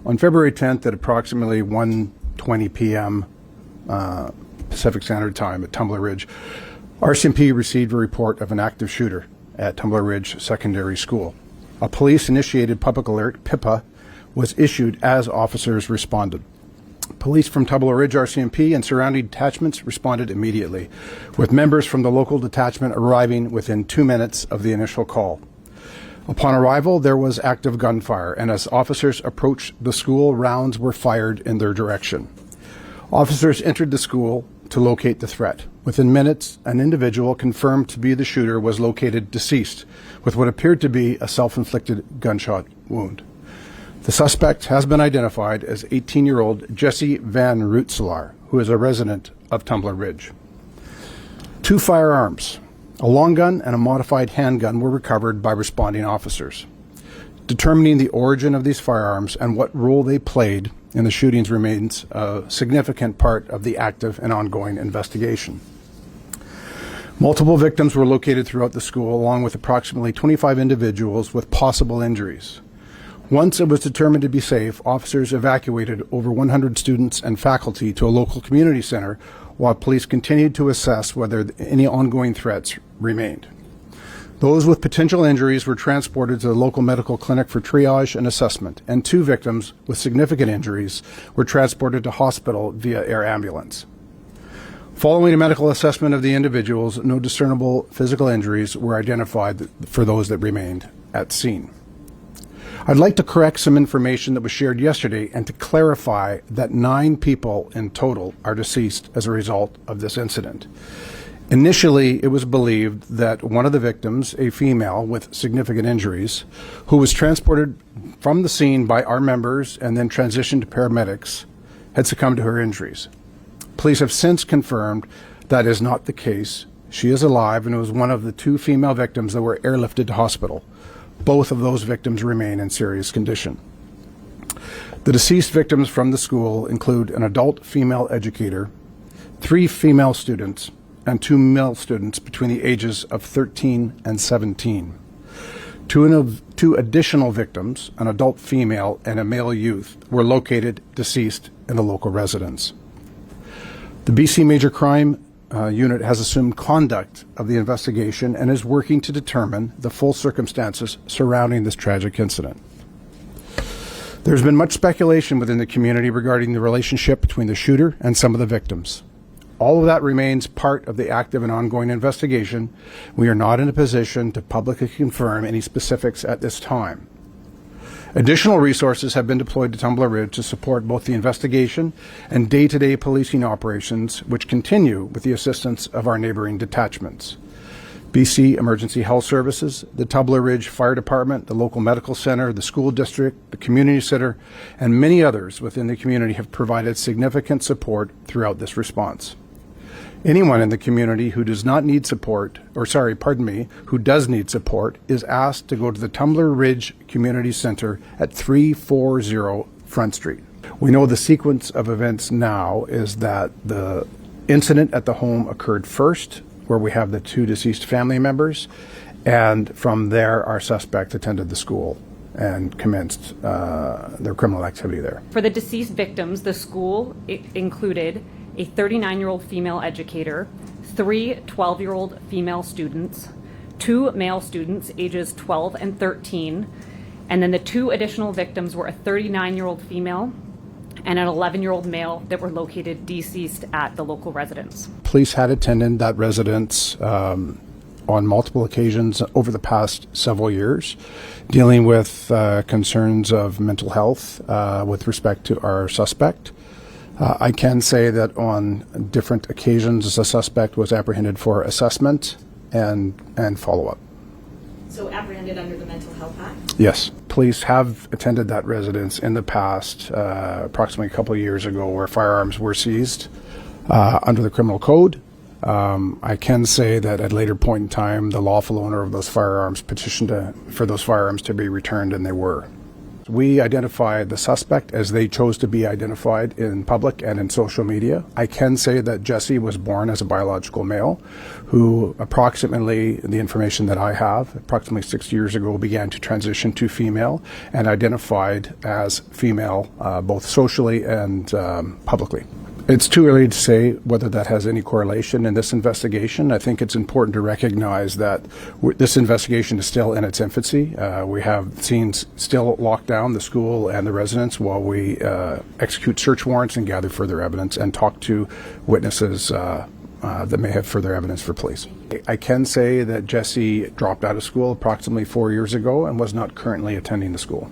On February 10th at approximately 1:20 p.m. Pacific Standard Time at Tumbler Ridge, RCMP received a report of an active shooter at Tumbler Ridge Secondary School. A police-initiated public alert, PIPA, was issued as officers responded. Police from Tumbler Ridge RCMP and surrounding detachments responded immediately, with members from the local detachment arriving within 2 minutes of the initial call. Upon arrival, there was active gunfire, and as officers approached the school, rounds were fired in their direction. Officers entered the school to locate the threat. Within minutes, an individual confirmed to be the shooter was located deceased, with what appeared to be a self-inflicted gunshot wound. The suspect has been identified as 18-year-old Jesse Van Rootselaar, who is a resident of Tumbler Ridge. 2 firearms, a long gun and a modified handgun, were recovered by responding officers. Determining the origin of these firearms and what role they played in the shootings remains a significant part of the active and ongoing investigation. Multiple victims were located throughout the school, along with approximately 25 individuals with possible injuries. Once it was determined to be safe, officers evacuated over 100 students and faculty to a local community center, while police continued to assess whether any ongoing threats remained. Those with potential injuries were transported to the local medical clinic for triage and assessment, and 2 victims with significant injuries were transported to hospital via air ambulance. Following a medical assessment of the individuals, no discernible physical injuries were identified for those that remained at scene. I'd like to correct some information that was shared yesterday and to clarify that 9 people in total are deceased as a result of this incident. Initially, it was believed that one of the victims, a female with significant injuries, who was transported from the scene by our members and then transitioned to paramedics, had succumbed to her injuries. Police have since confirmed that is not the case. She is alive and was one of the 2 female victims that were airlifted to hospital. Both of those victims remain in serious condition. The deceased victims from the school include an adult female educator, 3 female students, and 2 male students between the ages of 13 and 17. 2 additional victims, an adult female and a male youth, were located deceased in the local residence. The BC Major Crime Unit has assumed conduct of the investigation and is working to determine the full circumstances surrounding this tragic incident. There's been much speculation within the community regarding the relationship between the shooter and some of the victims. All of that remains part of the active and ongoing investigation. We are not in a position to publicly confirm any specifics at this time. Additional resources have been deployed to Tumbler Ridge to support both the investigation and day-to-day policing operations, which continue with the assistance of our neighboring detachments. BC Emergency Health Services, the Tumbler Ridge Fire Department, the local medical center, the school district, the community center, and many others within the community have provided significant support throughout this response. Anyone in the community who does not need support, who does need support, is asked to go to the Tumbler Ridge Community Center at 340 Front Street. We know the sequence of events now is that the incident at the home occurred first, where we have the 2 deceased family members, and from there our suspect attended the school and commenced their criminal activity there. For the deceased victims, the school included a 39-year-old female educator, 3 12-year-old female students, 2 male students ages 12 and 13, and then the 2 additional victims were a 39-year-old female and an 11-year-old male that were located deceased at the local residence. Police had attended that residence on multiple occasions over the past several years, dealing with concerns of mental health with respect to our suspect. I can say that on different occasions the suspect was apprehended for assessment and follow-up. So apprehended under the Mental Health Act? Yes. Police have attended that residence in the past, approximately a couple of years ago, where firearms were seized under the criminal code. I can say that at a later point in time, the lawful owner of those firearms petitioned for those firearms to be returned, and they were. We identified the suspect as they chose to be identified in public and in social media. I can say that Jesse was born as a biological male who approximately, the information that I have, approximately 6 years ago began to transition to female and identified as female both socially and publicly. It's too early to say whether that has any correlation in this investigation. I think it's important to recognize that this investigation is still in its infancy. We have scenes still locked down, the school and the residents, while we execute search warrants and gather further evidence and talk to witnesses that may have further evidence for police. I can say that Jesse dropped out of school approximately 4 years ago and was not currently attending the school.